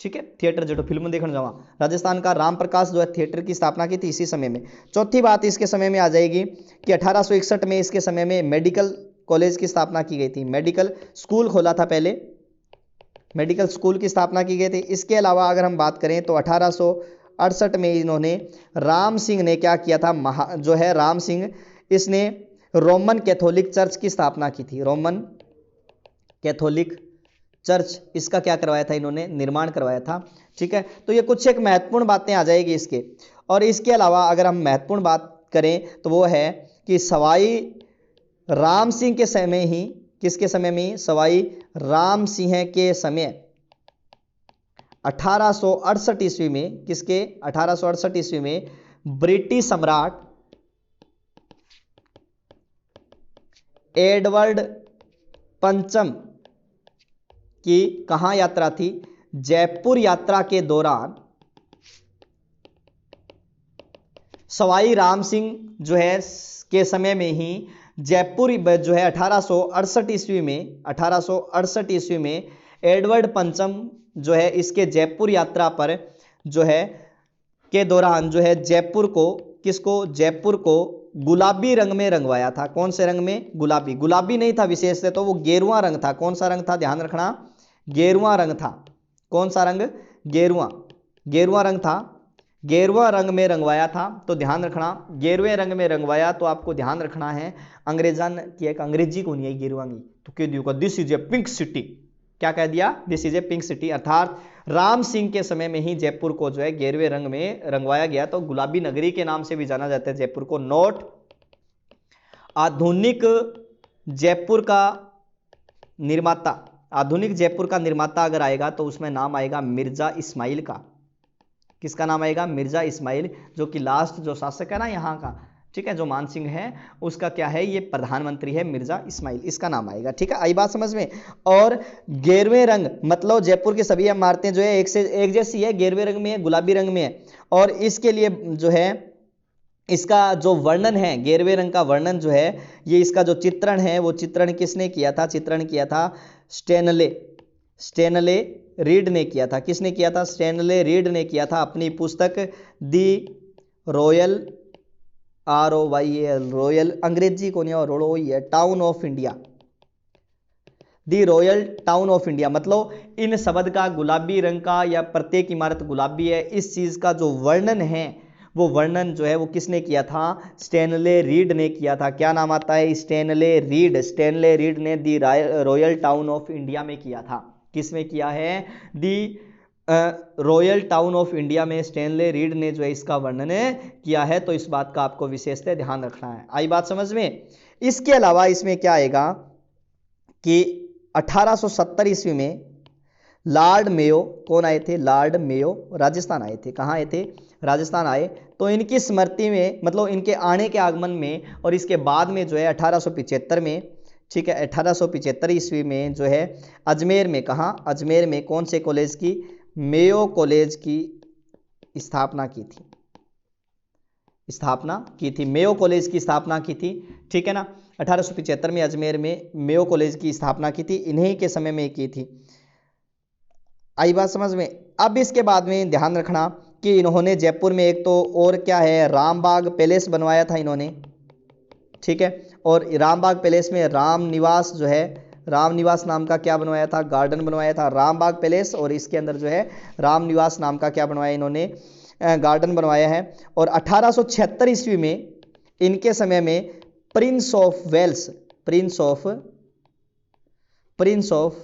ठीक है, थिएटर जो फिल्म देखने जावा, राजस्थान का राम प्रकाश जो है थिएटर की स्थापना की थी इसी समय में। चौथी बात इसके समय में आ जाएगी कि 1861 में इसके समय में मेडिकल कॉलेज की स्थापना की गई थी, मेडिकल स्कूल खोला था पहले, मेडिकल स्कूल की स्थापना की गई थी। इसके अलावा अगर हम बात करें तो 1868 में इन्होंने, राम सिंह ने क्या किया था, जो है राम सिंह, इसने रोमन कैथोलिक चर्च की स्थापना की थी, रोमन कैथोलिक चर्च, इसका क्या करवाया था इन्होंने, निर्माण करवाया था। ठीक है, तो ये कुछ एक महत्वपूर्ण बातें आ जाएगी इसके। और इसके अलावा अगर हम महत्वपूर्ण बात करें तो वो है कि सवाई राम सिंह के समय ही, किसके समय में, सवाई राम सिंह के समय 1868 ईस्वी में, किसके, 1868 ईस्वी में ब्रिटिश सम्राट एडवर्ड पंचम की कहां यात्रा थी, जयपुर यात्रा के दौरान सवाई राम सिंह जो है के समय में ही जयपुर जो है 1868 ईस्वी में, 1868 ईस्वी में एडवर्ड पंचम जो है इसके जयपुर यात्रा पर जो है के दौरान जो है जयपुर को, किसको, जयपुर को गुलाबी रंग में रंगवाया था। कौन से रंग में, गुलाबी, गुलाबी नहीं था विशेष से, तो वो गेरुआ रंग था। कौन सा रंग था, ध्यान रखना, गेरुआ रंग था। कौन सा रंग, गेरुआ, गेरुआ रंग था, गेरुआ रंग में रंगवाया था। तो ध्यान रखना, गेरुए रंग में रंगवाया, तो आपको ध्यान रखना है अंग्रेजन की एक अंग्रेजी को नहीं है गेरुआ की, तो कह दियो this is a pink city, क्या कह दिया, this is a pink city, अर्थात राम सिंह के समय में ही जयपुर को जो है गेरुए रंग में रंगवाया गया। तो गुलाबी नगरी के नाम से भी जाना जाता है जयपुर को। नोट, आधुनिक जयपुर का निर्माता, आधुनिक जयपुर का निर्माता अगर आएगा तो उसमें नाम आएगा मिर्जा इस्माइल का। किसका नाम आएगा, मिर्जा इस्माइल, जो कि लास्ट जो शासक है ना यहाँ का, ठीक है, जो मान सिंह है उसका क्या है, ये प्रधानमंत्री है मिर्जा इस्माइल, इसका नाम आएगा। ठीक है, आई बात समझ में। और गेरुए रंग मतलब जयपुर की सभी इमारतें जो है एक से एक जैसी है, गेरुए रंग में है, गुलाबी रंग में है। और इसके लिए जो है इसका जो वर्णन है, गेरुए रंग का वर्णन जो है, ये इसका जो चित्रण है वो चित्रण किसने किया था, चित्रण किया था स्टेनले, स्टेनले रीड ने किया था। किसने किया था, स्टेनले रीड ने किया था अपनी पुस्तक दी रॉयल, ROYAL, रॉयल अंग्रेजी को नहीं और रोड़ो ही है, town of India, the royal town of India, मतलब इन शब्द का गुलाबी रंग का या प्रत्येक इमारत गुलाबी है, इस चीज का जो वर्णन है वो वर्णन जो है वो किसने किया था, स्टेनले रीड ने किया था। क्या नाम आता है, स्टेनले रीड, स्टेनले रीड ने दी रॉयल टाउन ऑफ इंडिया में किया था। किसमें किया है, दी रॉयल टाउन ऑफ इंडिया में स्टेनले रीड ने जो है इसका वर्णन किया है। तो इस बात का आपको विशेषतः ध्यान रखना है। आई बात समझ में। इसके अलावा इसमें क्या आएगा कि 1870 ईस्वी में लॉर्ड मेयो, कौन आए थे, लॉर्ड मेयो राजस्थान आए थे। कहाँ आए थे, राजस्थान आए। तो इनकी स्मृति में, मतलब इनके आने के आगमन में और इसके बाद में जो है 1875 में, ठीक है, 1875 ईस्वी में जो है अजमेर में, कहाँ, अजमेर में कौन से कॉलेज की, मेयो कॉलेज की स्थापना की थी। स्थापना की थी, मेयो कॉलेज की स्थापना की थी, ठीक है ना। 1875 में अजमेर में मेयो कॉलेज की स्थापना की थी, इन्हीं के समय में की थी। आई बात समझ में। अब इसके बाद में ध्यान रखना कि इन्होंने जयपुर में एक तो और क्या है, रामबाग पैलेस बनवाया था इन्होंने, ठीक है। और रामबाग पैलेस में राम निवास जो है, राम निवास नाम का क्या बनवाया था, गार्डन बनवाया था, रामबाग पैलेस, और इसके अंदर जो है राम निवास नाम का क्या बनवाया इन्होंने, गार्डन बनवाया है। और 1876 ईस्वी में इनके समय में Prince of Wales, Prince of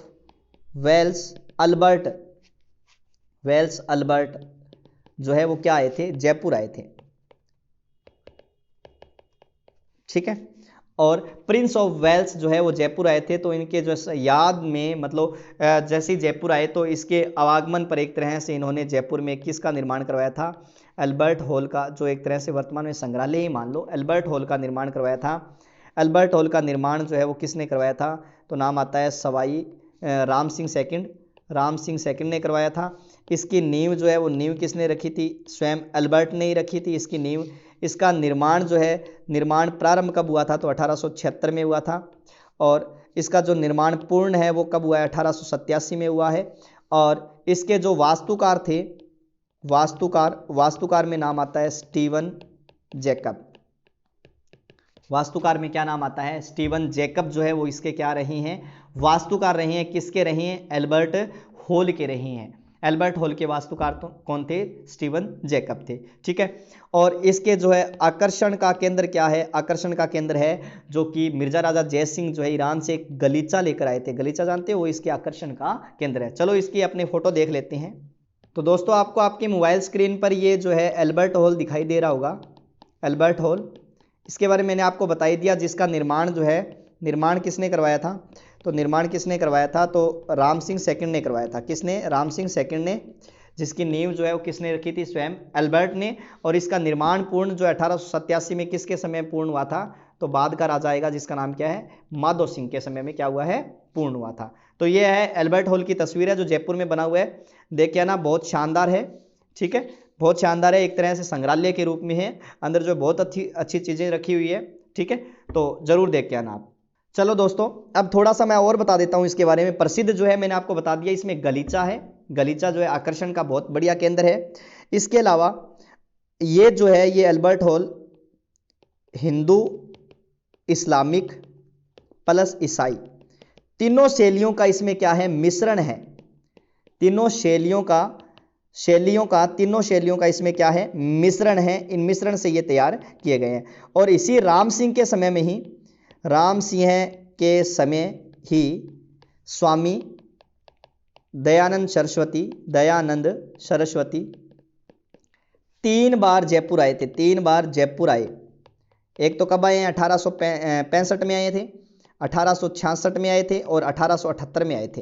Wales Albert जो है वो क्या आए थे, जयपुर आए थे, ठीक है। और प्रिंस ऑफ वेल्स जो है वो जयपुर आए थे, तो इनके जो याद में मतलब जैसे ही जयपुर आए तो इसके आवागमन पर एक तरह से इन्होंने जयपुर में किसका निर्माण करवाया था, अल्बर्ट हॉल का, जो एक तरह से वर्तमान में संग्रहालय ही मान लो, अल्बर्ट हॉल का निर्माण करवाया था। अल्बर्ट हॉल का निर्माण जो है वो किसने करवाया था, तो नाम आता है सवाई राम सिंह सेकंड ने करवाया था। इसकी नींव जो है वो नींव किसने रखी थी, स्वयं अल्बर्ट ने ही रखी थी इसकी नींव। इसका निर्माण जो है, निर्माण प्रारंभ कब हुआ था, तो 1876 में हुआ था। और इसका जो निर्माण पूर्ण है वो कब हुआ है, 1887 में हुआ है। और इसके जो वास्तुकार थे, वास्तुकार में नाम आता है स्टीवन जैकब। वास्तुकार में क्या नाम आता है, स्टीवन जैकब जो है वो इसके क्या रहे हैं, वास्तुकार रहे हैं। किसके रहे हैं, एल्बर्ट हॉल के रहे हैं। एल्बर्ट हॉल के वास्तुकार तो कौन थे, स्टीवन जैकब थे, ठीक है। और इसके जो है आकर्षण का केंद्र क्या है, आकर्षण का केंद्र है जो कि मिर्जा राजा जय सिंह जो है ईरान से एक गलीचा लेकर आए थे, गलीचा जानते हो, वो इसके आकर्षण का केंद्र है। चलो इसकी अपने फोटो देख लेते हैं। तो दोस्तों आपको आपकी मोबाइल स्क्रीन पर ये जो है एल्बर्ट हॉल दिखाई दे रहा होगा, एल्बर्ट हॉल। इसके बारे में मैंने आपको बता ही दिया, जिसका निर्माण जो है, निर्माण किसने करवाया था, तो निर्माण किसने करवाया था, तो राम सिंह सेकंड ने करवाया था। किसने, राम सिंह सेकंड ने, जिसकी नींव जो है वो किसने रखी थी, स्वयं अल्बर्ट ने। और इसका निर्माण पूर्ण जो 1887 में किसके समय पूर्ण हुआ था, तो बाद का राजा आएगा जिसका नाम क्या है, माधो सिंह के समय में क्या हुआ है, पूर्ण हुआ था। तो ये है एल्बर्ट हॉल की तस्वीर है जो जयपुर में बना हुआ है, देखिए ना, बहुत शानदार है, ठीक है, बहुत शानदार है, एक तरह से संग्रहालय के रूप में है, अंदर जो बहुत अच्छी चीजें रखी हुई है, ठीक है। तो जरूर देख के आना आप। चलो दोस्तों अब थोड़ा सा मैं और बता देता हूं इसके बारे में। प्रसिद्ध जो है मैंने आपको बता दिया, इसमें गलीचा है, गलीचा जो है आकर्षण का बहुत बढ़िया केंद्र है। इसके अलावा ये जो है, ये Albert hall Hindu, Islamic plus ईसाई तीनों शैलियों का इसमें क्या है, मिश्रण है। तीनों शैलियों का इसमें क्या है, मिश्रण है। इन मिश्रण से ये तैयार किए गए हैं। और इसी राम सिंह के समय में ही, राम सिंह के समय ही स्वामी दयानंद सरस्वती 3 बार जयपुर आए थे, 3 बार जयपुर आए। एक तो कब आए हैं, 1865 में आए थे, 1866 में आए थे और 1878 में आए थे,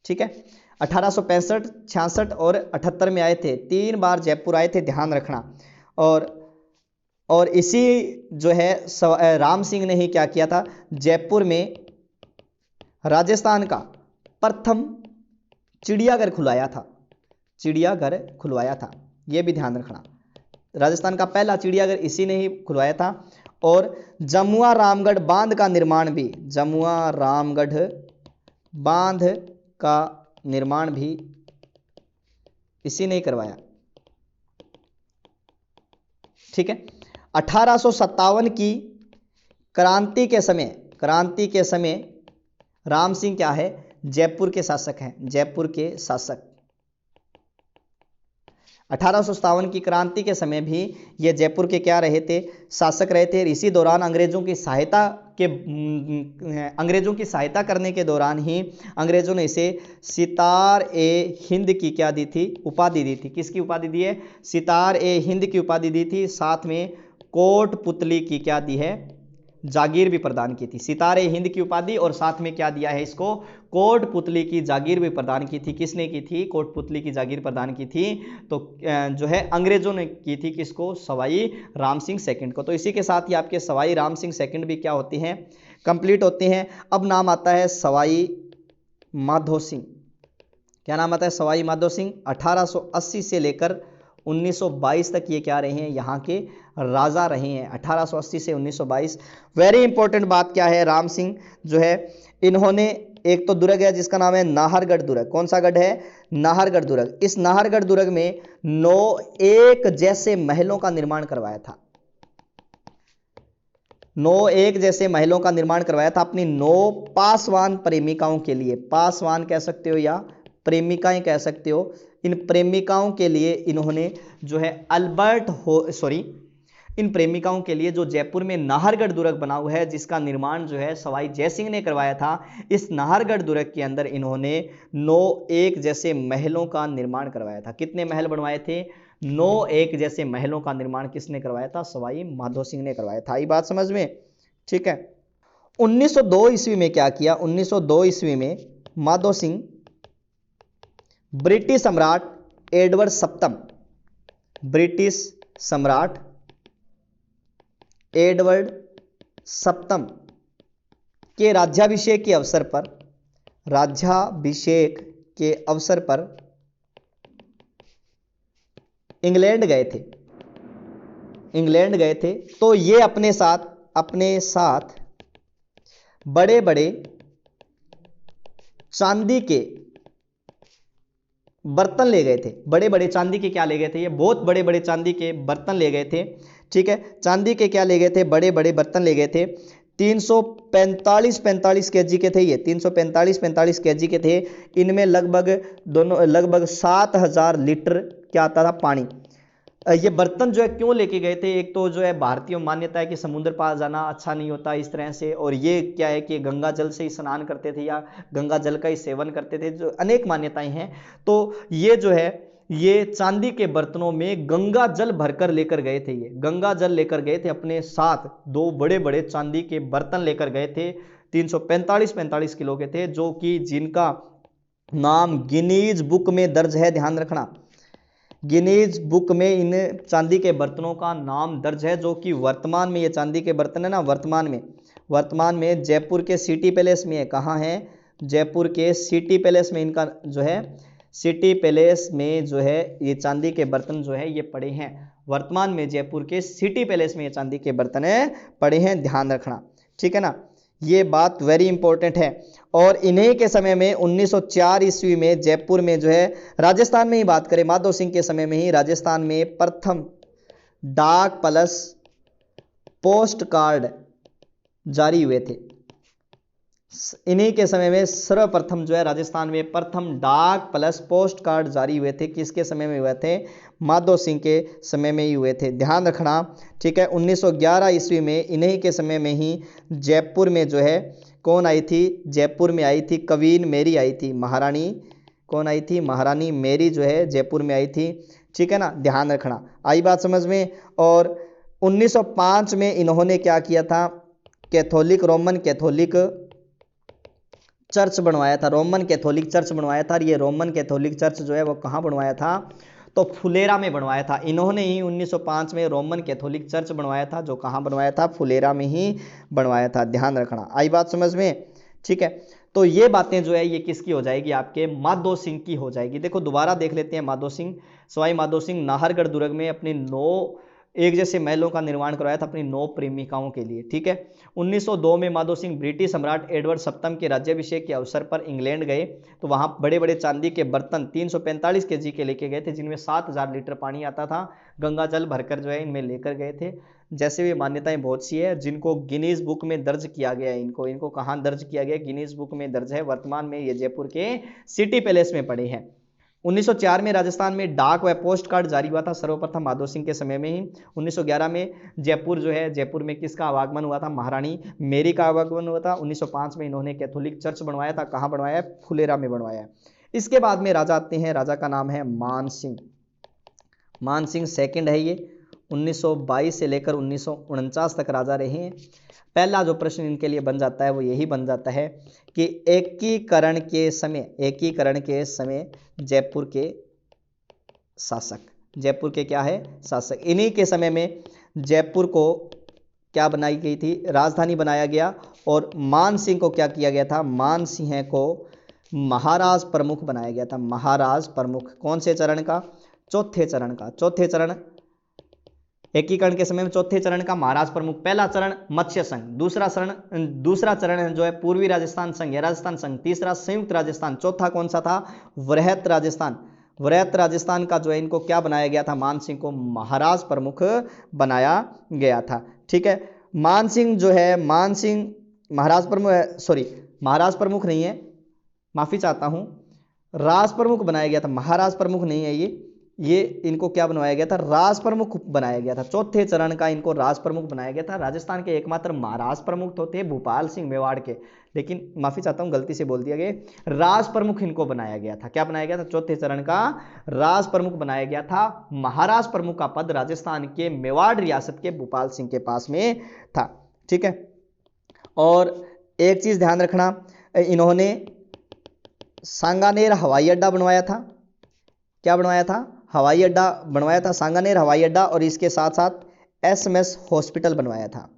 ठीक है। 1865, 66 और 78 में आए थे, 3 बार जयपुर आए थे, ध्यान रखना। और इसी जो है राम सिंह ने ही क्या किया था, जयपुर में राजस्थान का प्रथम चिड़ियाघर खुलवाया था, यह भी ध्यान रखना। राजस्थान का पहला चिड़ियाघर इसी ने ही खुलवाया था। और जमुआ रामगढ़ बांध का निर्माण भी, जमुआ रामगढ़ बांध का निर्माण भी इसी ने ही करवाया, ठीक है। 1857 की क्रांति के समय राम सिंह क्या है, जयपुर के शासक हैं, जयपुर के शासक। 1857 की क्रांति के समय भी ये जयपुर के क्या रहे थे, शासक रहे थे। इसी दौरान अंग्रेजों की सहायता करने के दौरान ही अंग्रेजों ने इसे सितार ए हिंद की क्या दी थी, उपाधि दी थी। किसकी उपाधि दी है, सितार ए हिंद की उपाधि दी थी। साथ में कोटपुतली की क्या दी है, जागीर भी प्रदान की थी। सितारे हिंद की उपाधि और साथ में क्या दिया है इसको, कोटपुतली की जागीर भी प्रदान की थी। किसने की थी, कोटपुतली की जागीर प्रदान की थी, तो जो है अंग्रेजों ने की थी, किसको, सवाई राम सिंह सेकंड को। तो इसी के साथ ही आपके सवाई राम सिंह सेकंड भी क्या होते हैं, कंप्लीट होते हैं। अब नाम आता है सवाई माधो सिंह। क्या नाम आता है, सवाई माधो सिंह। 1880 से लेकर 1922 तक ये क्या रहे हैं, यहाँ के राजा रहे हैं, 1880 से 1922। वेरी इंपॉर्टेंट बात क्या है, राम सिंह जो है इन्होंने एक तो दुर्ग है जिसका नाम है नाहरगढ़ दुर्ग। कौन सा गढ़ है, नाहरगढ़ दुर्ग। इस नाहरगढ़ दुर्ग में 9 एक जैसे महलों का निर्माण करवाया था। 9 एक जैसे महलों का निर्माण करवाया था अपनी 9 पासवान प्रेमिकाओं के लिए। पासवान कह सकते हो या प्रेमिकाएं कह सकते हो। इन प्रेमिकाओं के लिए इन्होंने जो है इन प्रेमिकाओं के लिए जो जयपुर में नाहरगढ़ दुर्ग बना हुआ है, जिसका निर्माण जो है सवाई जयसिंह ने करवाया था। इस नाहरगढ़ दुर्ग के अंदर इन्होंने 9 एक जैसे महलों का निर्माण करवाया था। कितने महल बनवाए थे, 9 एक जैसे महलों का निर्माण किसने करवाया था, सवाई माधो सिंह ने करवाया था। ये बात समझ में, ठीक है। 1902 ईस्वी में क्या किया, 1902 ईस्वी में माधो सिंह ब्रिटिश सम्राट एडवर्ड सप्तम, ब्रिटिश सम्राट एडवर्ड सप्तम के राज्याभिषेक के अवसर पर इंग्लैंड गए थे। तो ये अपने साथ बड़े बड़े चांदी के बर्तन ले गए थे। बड़े बड़े चांदी के क्या ले गए थे, ये बहुत बड़े बड़े चांदी के बर्तन ले गए थे, ठीक है। चांदी के क्या ले गए थे, बड़े बड़े बर्तन ले गए थे। 345 केजी के थे ये, 345 केजी के थे। इनमें लगभग 7000 लीटर क्या आता था, पानी। ये बर्तन जो है क्यों लेके गए थे, एक तो जो है भारतीय मान्यता है कि समुद्र पार जाना अच्छा नहीं होता इस तरह से, और ये क्या है कि गंगा जल से ही स्नान करते थे या गंगा जल का ही सेवन करते थे, जो अनेक मान्यताएं हैं। तो ये जो है ये चांदी के बर्तनों में गंगा जल भरकर लेकर गए थे। ये गंगा जल लेकर गए थे अपने साथ, 2 बड़े बड़े चांदी के बर्तन लेकर गए थे। 345 किलो के थे, जो कि जिनका नाम गिनीज बुक में दर्ज है। ध्यान रखना, गिनीज बुक में इन चांदी के बर्तनों का नाम दर्ज है, जो कि वर्तमान में ये चांदी के बर्तन है ना, वर्तमान में जयपुर के सिटी पैलेस में है। कहाँ है, जयपुर के सिटी पैलेस में इनका जो है, सिटी पैलेस में जो है ये चांदी के बर्तन जो है ये पड़े हैं। वर्तमान में जयपुर के सिटी पैलेस में ये चांदी के बर्तन पड़े हैं, ध्यान रखना, ठीक है ना। ये बात वेरी इंपॉर्टेंट है। और इन्हीं के समय में 1904 ईस्वी में जयपुर में जो है, राजस्थान में ही बात करें, माधो सिंह के समय में ही राजस्थान में प्रथम डाक प्लस पोस्ट कार्ड जारी हुए थे। इन्हीं के समय में सर्वप्रथम जो है राजस्थान में प्रथम डाक प्लस पोस्ट कार्ड जारी हुए थे। किसके समय में हुए थे, माधो सिंह के समय में ही हुए थे, ध्यान रखना, ठीक है। 1911 ईस्वी में इन्हीं के समय में ही जयपुर में जो है कौन आई थी, जयपुर में आई थी क्वीन मेरी आई थी, महारानी कौन आई थी, महारानी मेरी जो है जयपुर में आई थी, ठीक है ना, ध्यान रखना। आई बात समझ में। और 1905 में इन्होंने क्या किया था, रोमन कैथोलिक चर्च बनवाया था, रोमन कैथोलिक चर्च बनवाया था। और ये रोमन कैथोलिक चर्च जो है वो कहाँ बनवाया था, तो फुलेरा में बनवाया था। इन्होंने ही 1905 में रोमन कैथोलिक चर्च बनवाया था, जो कहाँ बनवाया था, फुलेरा में ही बनवाया था, ध्यान रखना। आई बात समझ में, ठीक है। तो ये बातें जो है ये किसकी हो जाएगी, आपके माधो सिंह की हो जाएगी। देखो दोबारा देख लेते हैं, माधो सिंह, सवाई माधो सिंह नाहरगढ़ दुर्ग में अपने 9 एक जैसे महलों का निर्माण करवाया था अपनी 9 प्रेमिकाओं के लिए, ठीक है। 1902 में माधो सिंह ब्रिटिश सम्राट एडवर्ड सप्तम के राज्याभिषेक के अवसर पर इंग्लैंड गए, तो वहां बड़े बड़े चांदी के बर्तन 345 केजी के लेके गए थे, जिनमें 7000 लीटर पानी आता था। गंगा जल भरकर जो है इनमें लेकर गए थे। जैसे भी मान्यताएं बहुत सी है, जिनको गिनीज बुक में दर्ज किया गया है, इनको कहाँ दर्ज किया गया, गिनीज बुक में दर्ज है। वर्तमान में ये जयपुर के सिटी पैलेस में पड़े हैं। 1904 में राजस्थान में डाक व पोस्ट कार्ड जारी हुआ था, सर्वप्रथम माधो सिंह के समय में ही। 1911 में जयपुर जो है, जयपुर में किसका आवागमन हुआ था, महारानी मेरी का आवागमन हुआ था। 1905 में इन्होंने कैथोलिक चर्च बनवाया था, कहाँ बनवाया है, फुलेरा में बनवाया है। इसके बाद में राजा आते हैं, राजा का नाम है मान सिंह। मान सिंह सेकंड है ये, 1922 से लेकर 1949 तक राजा रहे हैं। पहला जो प्रश्न इनके लिए बन जाता है वो यही बन जाता है कि एकीकरण के समय जयपुर के शासक, जयपुर के क्या है, शासक। इन्हीं के समय में जयपुर को क्या बनाई गई थी, राजधानी बनाया गया। और मान सिंह को क्या किया गया था, मान सिंह को महाराज प्रमुख बनाया गया था। महाराज प्रमुख कौन से चरण का, चौथे चरण एकीकरण के समय में चौथे चरण का महाराज प्रमुख। पहला चरण मत्स्य संघ, दूसरा चरण जो है पूर्वी राजस्थान संघ या राजस्थान संघ, तीसरा संयुक्त राजस्थान, चौथा कौन सा था, वृहत राजस्थान का जो है इनको क्या बनाया गया था, मान सिंह को महाराज प्रमुख बनाया गया था। ठीक है, मान सिंह जो है, मान सिंह महाराज प्रमुख नहीं है, माफी चाहता हूं, राज प्रमुख बनाया गया था, महाराज प्रमुख नहीं है ये इनको क्या बनवाया गया था, राज प्रमुख बनाया गया था। चौथे चरण का इनको राज प्रमुख बनाया गया था। राजस्थान के एकमात्र महाराज प्रमुख तो थे भूपाल सिंह मेवाड़ के, लेकिन माफी चाहता हूं गलती से बोल दिया गया, राज प्रमुख इनको बनाया गया था। क्या बनाया गया था, चौथे चरण का राज प्रमुख बनाया गया था। महाराज प्रमुख का पद राजस्थान के मेवाड़ रियासत के भूपाल सिंह के पास में था। ठीक है, और एक चीज ध्यान रखना, इन्होंने सांगानेर हवाई अड्डा बनवाया था। क्या बनवाया था, हवाई अड्डा बनवाया था, सांगानेर हवाई अड्डा, और इसके साथ साथ एसएमएस हॉस्पिटल बनवाया था।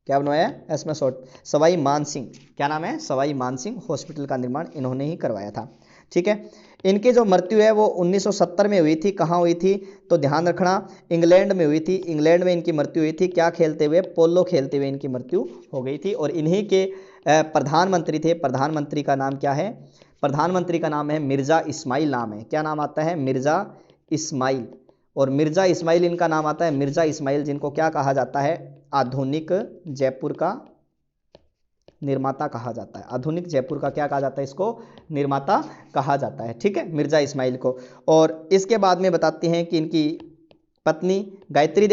क्या बनवाया, एसएमएस सवाई मानसिंह, क्या नाम है, सवाई मानसिंह हॉस्पिटल का निर्माण इन्होंने ही करवाया था। ठीक है, इनकी जो मृत्यु है वो 1970 में हुई थी। कहाँ हुई थी, तो ध्यान रखना, इंग्लैंड में हुई थी। इंग्लैंड में इनकी मृत्यु हुई थी, क्या खेलते हुए, पोलो खेलते हुए इनकी मृत्यु हो गई थी। और इन्हीं के प्रधानमंत्री थे। प्रधानमंत्री का नाम क्या है, प्रधानमंत्री का नाम है मिर्जा इस्माइल नाम है। क्या नाम आता है, मिर्जा इस्माइल। और मिर्जा इस्माइल इनका नाम आता है, मिर्जा इस्माइल, जिनको क्या कहा जाता है, आधुनिक जयपुर का निर्माता कहा जाता है। आधुनिक जयपुर का क्या कहा जाता है, इसको निर्माता कहा जाता है। ठीक है, मिर्जा इस्माइल को। और इसके बाद में बताते हैं कि इनकी पत्नी गायत्री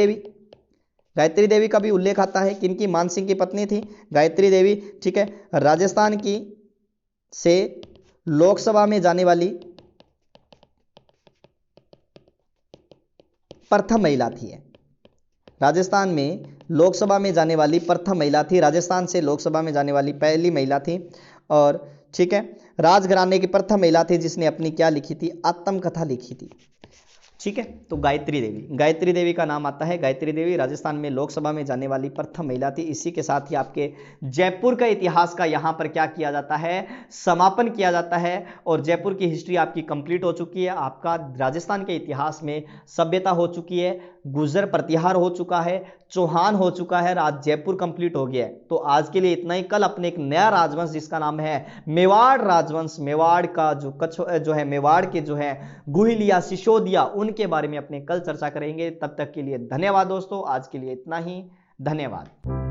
देवी का भी उल्लेख आता है कि इनकी मानसिंह की पत्नी थी गायत्री देवी। ठीक है, राजस्थान की से लोकसभा में जाने वाली प्रथम महिला थी। राजस्थान में लोकसभा में जाने वाली प्रथम महिला थी, राजस्थान से लोकसभा में जाने वाली पहली महिला थी। और ठीक है, राजघराने की प्रथम महिला थी जिसने अपनी क्या लिखी थी, आत्मकथा लिखी थी। ठीक है, तो गायत्री देवी का नाम आता है। गायत्री देवी राजस्थान में लोकसभा में जाने वाली प्रथम महिला थी। इसी के साथ ही आपके जयपुर का इतिहास का यहाँ पर क्या किया जाता है, समापन किया जाता है। और जयपुर की हिस्ट्री आपकी कंप्लीट हो चुकी है। आपका राजस्थान के इतिहास में सभ्यता हो चुकी है, गुर्जर प्रतिहार हो चुका है, चौहान हो चुका है, आज जयपुर कंप्लीट हो गया है। तो आज के लिए इतना ही। कल अपने एक नया राजवंश जिसका नाम है मेवाड़ राजवंश, मेवाड़ का जो है मेवाड़ के जो है गुहिलिया, सिसोदिया, उनके बारे में अपने कल चर्चा करेंगे। तब तक के लिए धन्यवाद दोस्तों, आज के लिए इतना ही, धन्यवाद।